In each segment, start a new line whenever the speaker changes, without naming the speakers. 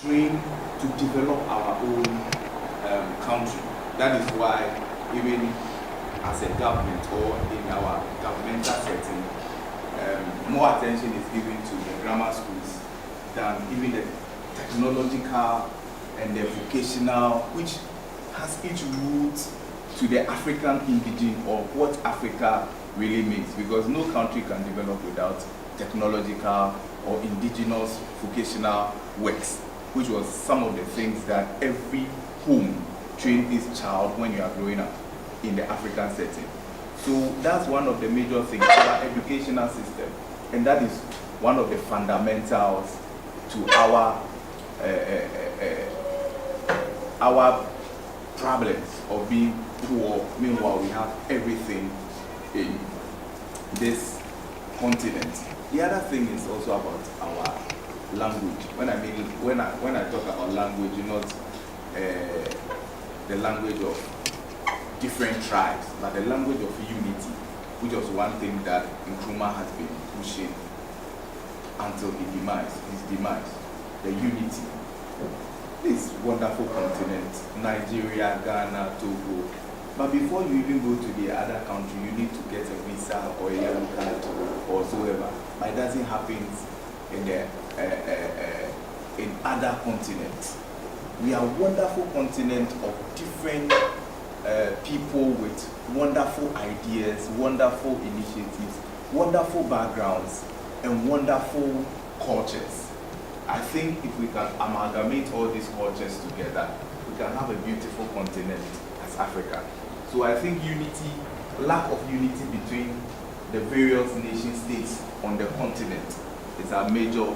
train to develop our own country. That is why even as a government or in our governmental setting, more attention is given to the grammar schools than even the technological and the vocational, which has its roots to the African indigene or what Africa really means, because no country can develop without technological or indigenous vocational works, which was some of the things that every home trained this child when you are growing up in the African setting. So that's one of the major things, our educational system, and that is one of the fundamentals to our problems of being poor. Meanwhile, we have everything in this continent. The other thing is also about our language. When I talk about language, not the language of different tribes, but the language of unity, which was one thing that Nkrumah has been pushing until his demise, the unity. This wonderful continent, Nigeria, Ghana, Togo. But before you even go to the other country, you need to get a visa or a yellow card or whatsoever. But it doesn't happen in other continents. We are a wonderful continent of different people with wonderful ideas, wonderful initiatives, wonderful backgrounds, and wonderful cultures. I think if we can amalgamate all these cultures together, we can have a beautiful continent as Africa. So I think unity, lack of unity between the various nation states on the continent is a major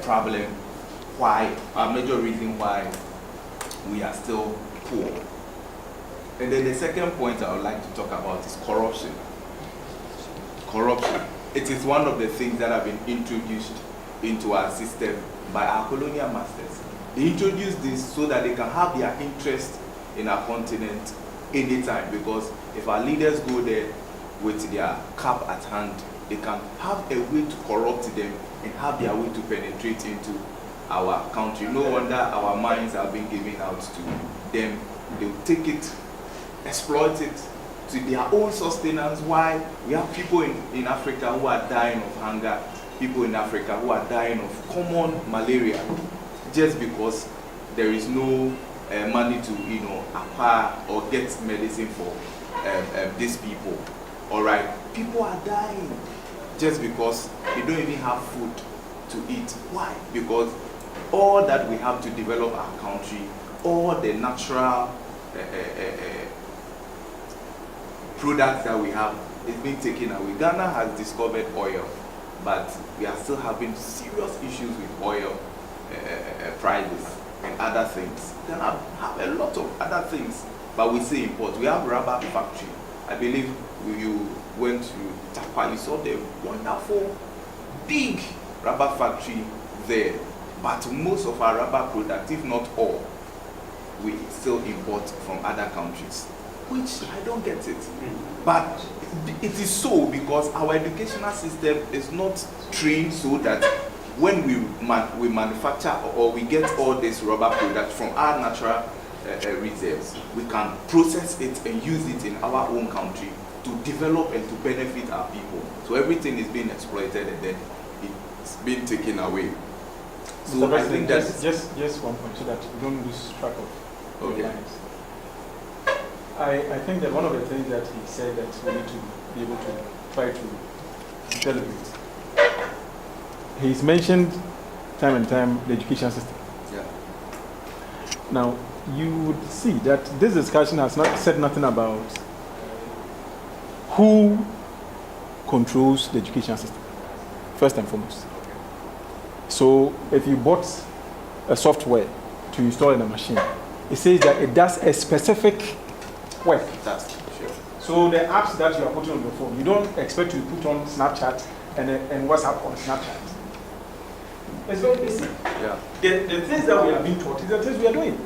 problem, a major reason why we are still poor. And then the second point I would like to talk about is corruption. Corruption. It is one of the things that have been introduced into our system by our colonial masters. They introduced this so that they can have their interest in our continent anytime, because if our leaders go there with their cap at hand, they can have a way to corrupt them and have their way to penetrate into our country. No wonder our mines are being given out to them. They'll take it, exploit it to their own sustenance. Why? We have people in Africa who are dying of hunger, people in Africa who are dying of common malaria, just because there is no money to acquire or get medicine for these people. All right, people are dying just because they don't even have food to eat. Why? Because all that we have to develop our country, all the natural products that we have is being taken away. Ghana has discovered oil, but we are still having serious issues with oil prices and other things. Ghana have a lot of other things, but we say import. We have rubber factory. I believe you went to Takarodi, you saw the wonderful big rubber factory there. But most of our rubber products, if not all, we still import from other countries, which I don't get it. But it is so because our educational system is not trained so that when we manufacture or we get all this rubber products from our natural reserves, we can process it and use it in our own country to develop and to benefit our people. So everything is being exploited and then it's being taken away. So I think that's
just one point so that we don't lose track of the lines. I think that one of the things that he said that we need to be able to try to celebrate. He's mentioned time and time the education system.
Yeah.
Now, you would see that this discussion has not said nothing about who controls the education system, first and foremost. So, if you bought a software to install in a machine, it says that it does a specific work.
That's sure.
So, the apps that you are putting on your phone, you don't expect to put on Snapchat and WhatsApp on Snapchat. It's very basic.
Yeah.
The things that we are being taught is the things we are doing.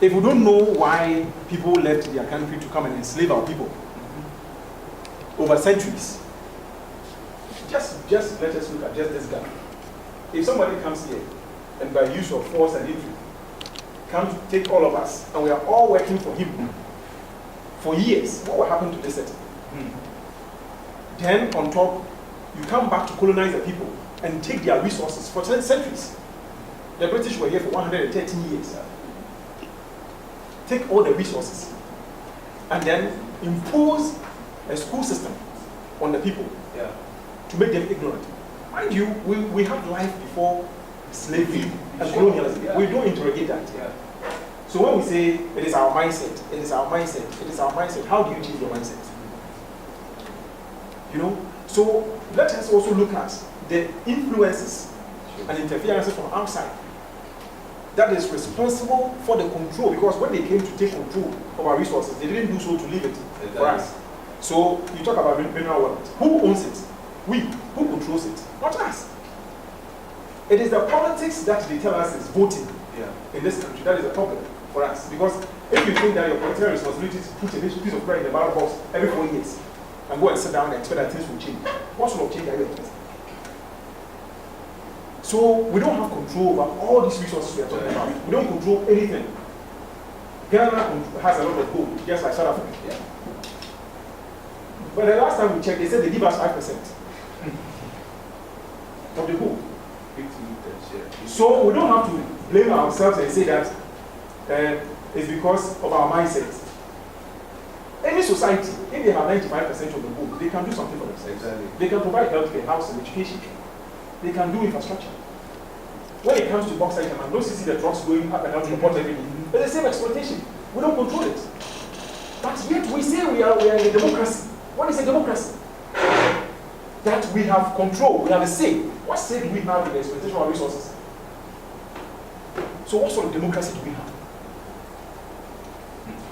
If we don't know why people left their country to come and enslave our people over centuries, just let us look at just this guy. if somebody comes here and by use of force and injury, come to take all of us, and we are all working for him for years, what will happen to this setting? Then on top, you come back to colonize the people and take their resources for centuries. The British were here for 113 years. Take all the resources and then impose a school system on the people to make them ignorant. Mind you, we have life before slavery and colonialism. We don't interrogate that. So when we say it is our mindset, it is our mindset, it is our mindset, how do you change your mindset? You know? So let us also look at the influences and interferences from outside that is responsible for the control, because when they came to take control of our resources, they didn't do so to leave it for us. So you talk about mineral wealth. Who owns it? We. Who controls it? Not us. It is the politics that they tell us is voting in this country that is a problem for us. Because if you think that your political responsibility is to put a piece of bread in the ballot box every 4 years and go and sit down and expect that things will change, what sort of change are you expecting? So we don't have control over all these resources we are talking about. We don't control anything. Ghana has a lot of gold, just like South Africa. But the last time we checked, they said they give us 5% of the gold. So we don't have to blame ourselves and say that it's because of our mindset. Any society, if they have 95% of the gold, they can do something for themselves. Exactly. They can provide healthcare, housing, education. They can do infrastructure. When it comes to bauxite and don't see the trucks going up and down to the port every day. It's the same exploitation. We don't control it. But yet we say we are in a democracy. What is a democracy? That we have control, we have a say. What say do we have in the exploitation of our resources? So what sort of democracy do we have?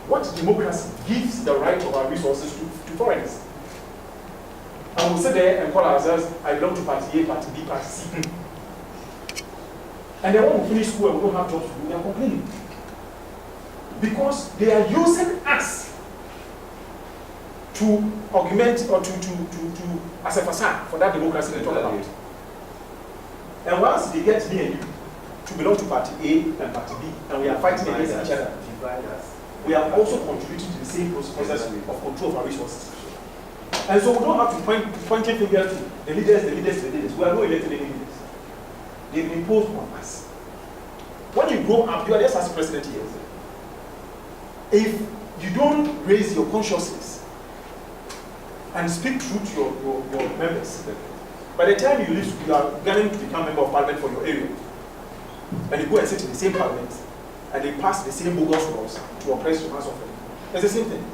What democracy gives the right of our resources to foreigners? And we'll sit there and call ourselves, I belong to party A, party B, party C. And then when we finish school and we don't have jobs to do, we are complaining. Because they are using us to augment or to as a facade for that democracy they talk about. And once they get me and you to belong to party A and party B, and we are fighting against each other, we are also contributing to the same process of control of our resources. And so we don't have to point fingers to the leaders. We are not elected any leaders. They've been imposed on us. When you grow up, you are just as president here. If you don't raise your consciousness and speak truth to your members, by the time you leave, you are going to become member of parliament for your area. And you go and sit in the same parliament, and they pass the same bogus laws to oppress your mass of them. It's the same thing.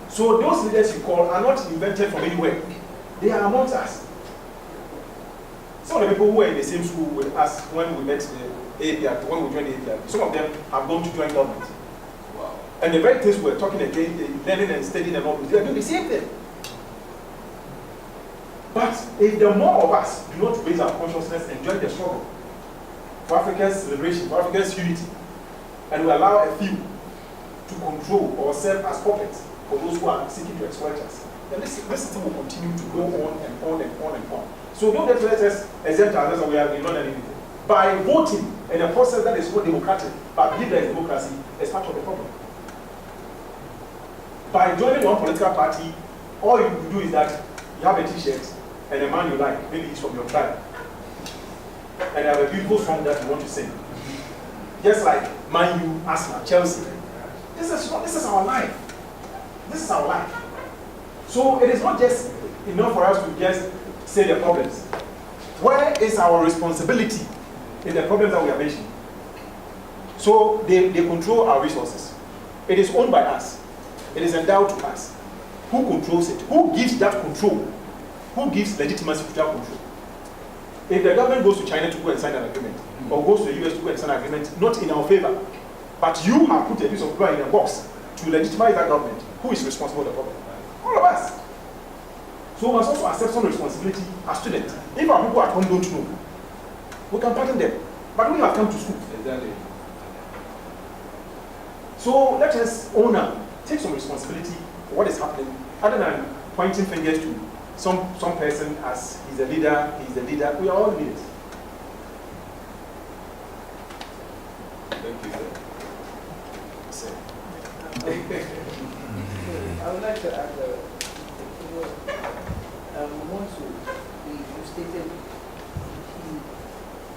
So those leaders you call are not invented from anywhere. They are amongst us. Some of the people who were in the same school with us when we met the A-APRP, when we joined the A-APRP, some of them have gone to join government. Wow. And the very things we're talking against, learning and studying and all, they are doing the same thing. But if the more of us do not raise our consciousness and join the struggle for Africa's liberation, for Africa's unity, and we allow a few to control or serve as puppets for those who are seeking to exploit us, then this system will continue to go on and on and on and on. So don't let us exempt ourselves and we have not done anything. By voting in a process that is not democratic, but believe there is democracy, is part of the problem. By joining one political party, all you do is that you have a t-shirt and a man you like, maybe he's from your tribe, and you have a beautiful song that you want to sing. Just like Man U, Arsenal, Chelsea. This is our life. This is our life. So it is not just enough for us to just say the problems. Where is our responsibility in the problems that we are mentioning? So they control our resources. It is owned by us. It is endowed to us. Who controls it? Who gives that control? Who gives legitimacy to that control? If the government goes to China to go and sign an agreement, or goes to the US to go and sign an agreement, not in our favor, but you have put a piece of paper in a box to legitimize that government, who is responsible for the problem? All of us. So we must also accept some responsibility as students. If our people at home don't know, we can pardon them. But we have come to school. Exactly. So let us own up, take some responsibility for what is happening, other than pointing fingers to some person as he's a leader, we are all leaders.
Thank you, sir.
I would like to add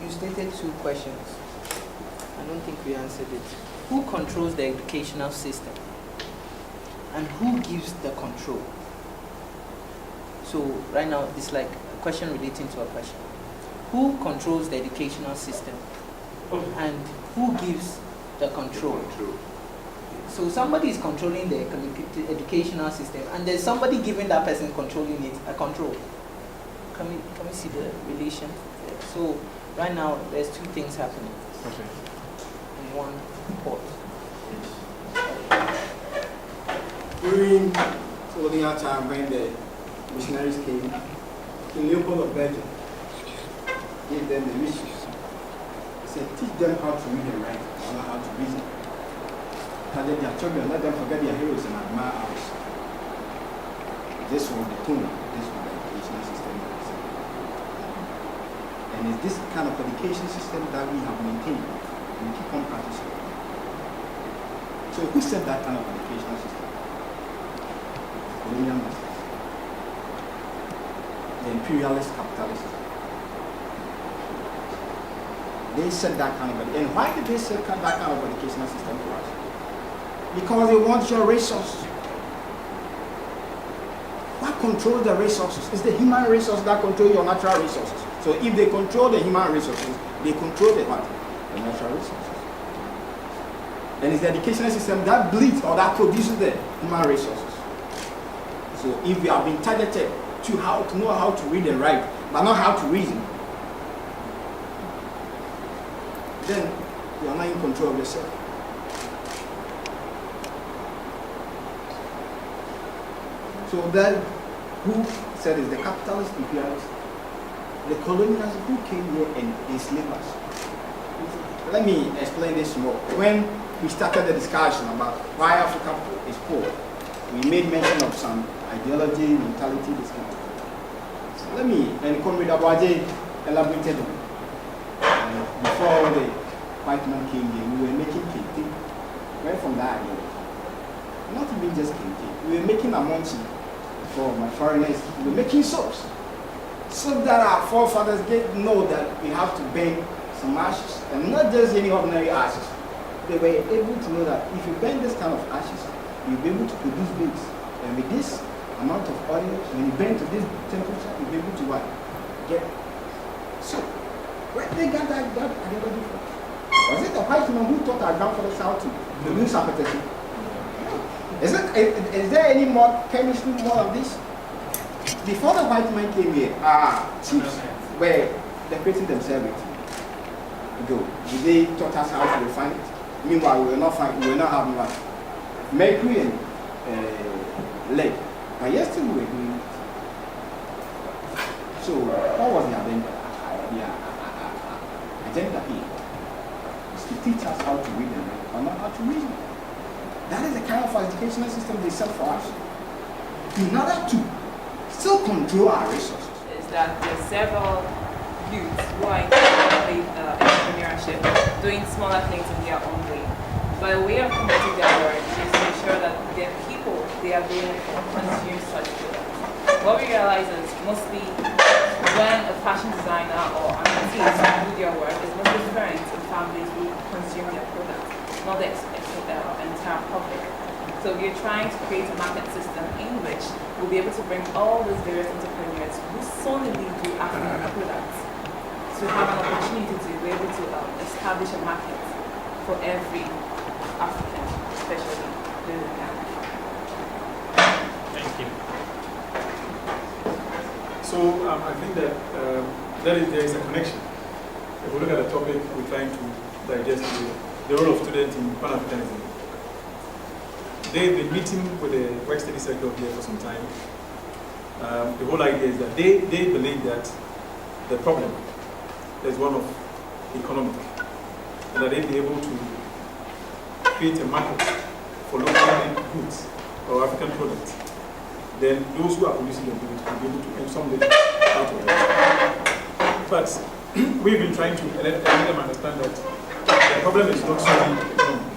you stated two questions. I don't think we answered it. Who controls the educational system? And who gives the control? So right now it's like a question relating to a question. Who controls the educational system? And who gives the control? So somebody is controlling the educational system, and there's somebody giving that person controlling it a control. Can we see the relation? So right now there's two things happening.
Okay.
In one pot.
During colonial time, when the missionaries came, King Leopold of Belgium gave them the mission. He said, teach them how to read and write, not how to reason. Tell them their children, let them forget their heroes and admire ours. This was the tone, this was the educational system. And it's this kind of education system that we have maintained and we keep on practicing. So who set that kind of educational system? Colonial masters. The imperialist capitalists. They set that kind of education. And why did they set that kind of educational system for us? Because they want your resources. What controls the resources? It's the human resources that control your natural resources. So if they control the human resources, they control the what? The natural resources. And it's the educational system that bleeds or that produces the human resources. So if we have been targeted to know how to read and write, but not how to reason, then you are not in control of yourself. So then, who said is the capitalist imperialists, the colonials who came here and enslaved us. Let me explain this more. When we started the discussion about why Africa is poor, we made mention of some ideology, mentality, this kind of thing. So let me, and Comrade Abaje elaborated on it. Before the white man came here, we were making kente. Right from that ideology. Not even just kente. We were making amonchi for my foreigners. We were making soaps. So that our forefathers know that we have to burn some ashes. And not just any ordinary ashes. They were able to know that if you burn this kind of ashes, you'll be able to produce beads. And with this amount of oil, when you burn to this temperature, you'll be able to what? Get. So, where they got that ideology from? Was it the white man who taught our grandfathers how to produce appetition? Is there any more chemistry, more of this? Before the white man came here, chiefs were decorating themselves with gold. They taught us how to refine it. Meanwhile, we were not having what? Mercury and lead. But yesterday we were doing it. So, what was the agenda? Agenda here is to teach us how to read and write, but not how to reason. That is the kind of educational system they set for us. In order to still control our resources.
Is that there are several youths who are in entrepreneurship, doing smaller things in their own way. By way of promoting their work is to ensure that the people they are doing it for consume such products. What we realize is mostly when a fashion designer or an artist do their work, it's mostly parents and families who consume their products, not the entire public. So we're trying to create a market system in which we'll be able to bring all these various entrepreneurs who solely do African products to have an opportunity to be able to establish a market for every African, especially living in Ghana.
Thank you. So I think that there is a connection. If we look at the topic we're trying to digest today, the role of students in Pan-Africanism. They've been meeting with the work study sector here for some time. The whole idea is that they believe that the problem is one of economic, and that they'll be able to create a market for local goods or African products. Then those who are producing them will be able to earn some little out of it. But we've been trying to let them understand that the the problem is not solely economic.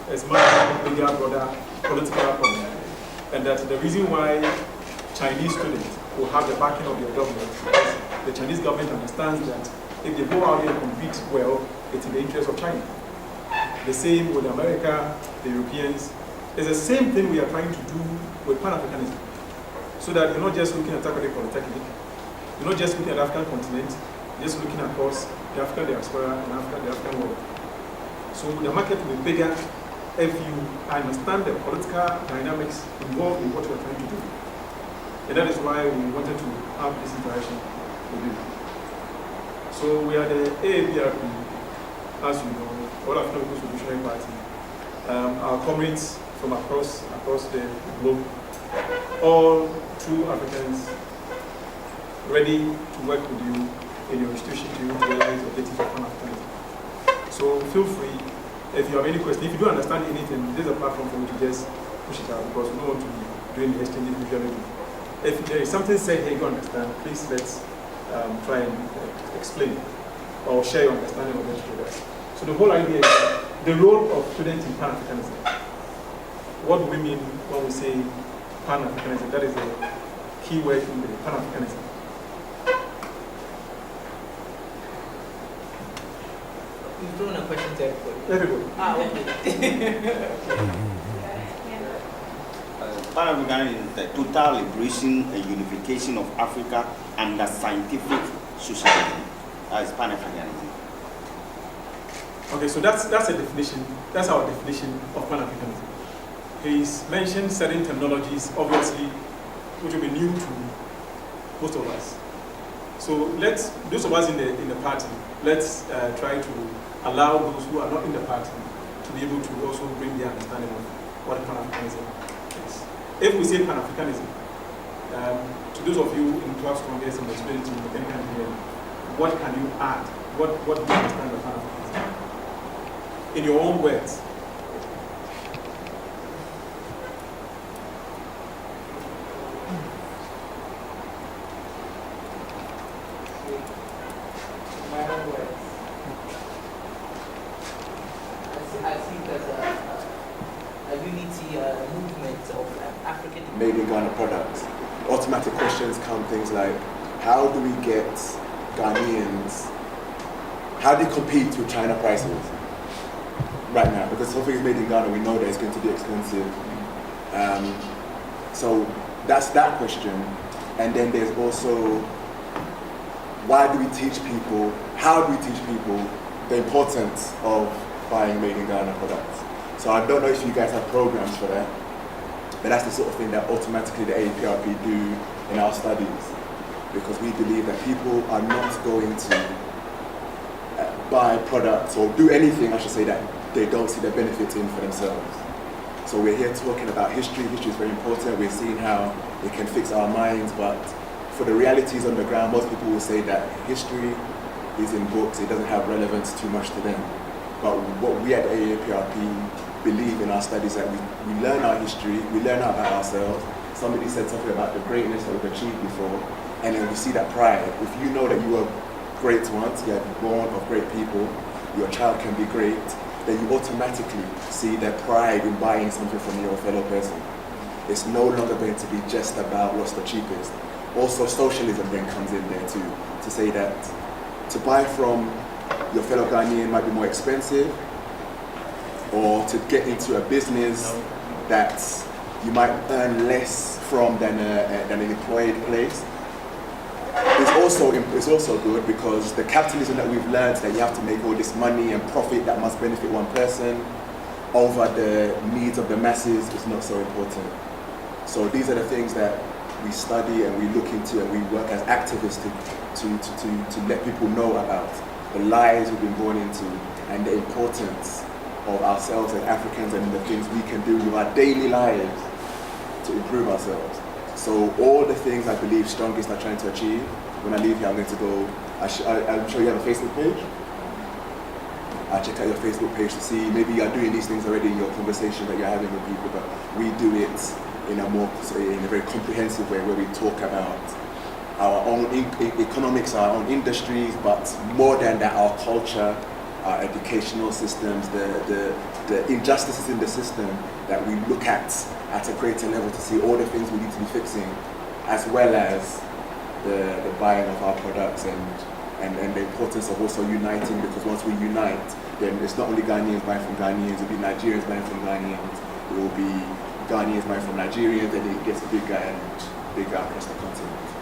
It's much bigger, broader political problem. And that the reason why Chinese students will have the backing of their government is the Chinese government understands that if they go out there and compete well, it's in the interest of China. The same with America, the Europeans. It's the same thing we are trying to do with Pan-Africanism. So that you're not just looking at Takarodi Polytechnic, you're not just looking at the African continent, you're just looking across the African diaspora and the African world. So the market will be bigger if you understand the political dynamics involved in what you're trying to do. And that is why we wanted to have this interaction with you. So we are the A-APRP, as you know, All African People's Revolutionary Party. Our comrades from across the globe, all true Africans, ready to work with you in your institution to realize the objectives of Pan-Africanism. So feel free, if you have any question, if you don't understand anything, this is a platform for you to just push it out, because we don't want to be doing the exchanges we usually do. If there is something said here you don't understand, please let's try and explain or share your understanding of it together. So the whole idea is the role of students in Pan-Africanism. What do we mean when we say Pan-Africanism? That is the key word in the Pan-Africanism.
You've thrown a question to everybody.
Everybody.
Okay.
Pan-Africanism is the total liberation and unification of Africa under scientific society. That is Pan-Africanism.
Okay, so that's a definition. That's our definition of Pan-Africanism. He's mentioned certain terminologies, obviously, which will be new to most of us. So let's, those of us in the party, let's try to allow those who are not in the party to be able to also bring their understanding of what Pan-Africanism is. If we say Pan-Africanism, to those of you in class strongest and experienced in mechanical engineering, what can you add? What do you understand of Pan-Africanism? In your own words.
My own words. I see there's a unity movement of African.
Made in Ghana products. Automatic questions come things like, how do we get Ghanaians, how do you compete with China prices right now? Because something is made in Ghana, we know that it's going to be expensive. So that's that question. And then there's also, why do we teach people, how do we teach people the importance of buying made in Ghana products? So I don't know if you guys have programs for that, but that's the sort of thing that automatically the A-APRP do in our studies, because we believe that people are not going to buy products or do anything, I should say, that they don't see the benefits in for themselves. So we're here talking about history. History is very important. We're seeing how it can fix our minds, but for the realities on the ground, most people will say that history is in books, it doesn't have relevance too much to them. But what we at the A-APRP believe in our studies that we learn our history, we learn about ourselves. Somebody said something about the greatness that we've achieved before, and then we see that pride. If you know that you were great once, you are born of great people, your child can be great, then you automatically see that pride in buying something from your fellow person. It's no longer going to be just about what's the cheapest. Also, socialism then comes in there too, to say that to buy from your fellow Ghanaian might be more expensive, or to get into a business that you might earn less from than an employed place. It's also good because the capitalism that we've learned, that you have to make all this money and profit that must benefit one person over the needs of the masses, is not so important. So these are the things that we study and we look into, and we work as activists to let people know about the lies we've been born into and the importance of ourselves as Africans and the things we can do with our daily lives to improve ourselves. So all the things I believe Strongest are trying to achieve, when I leave here I'm going to go, I'm sure you have a Facebook page. I'll check out your Facebook page to see, maybe you are doing these things already in your conversation that you're having with people, but we do it in a very comprehensive way, where we talk about our own economics, our own industries, but more than that, our culture, our educational systems, the injustices in the system that we look at a greater level to see all the things we need to be fixing, as well as the buying of our products and the importance of also uniting, because once we unite, then it's not only Ghanaians buying from Ghanaians, it will be Nigerians buying from Ghanaians, it will be Ghanaians buying from Nigerians, and it gets bigger and bigger across the continent.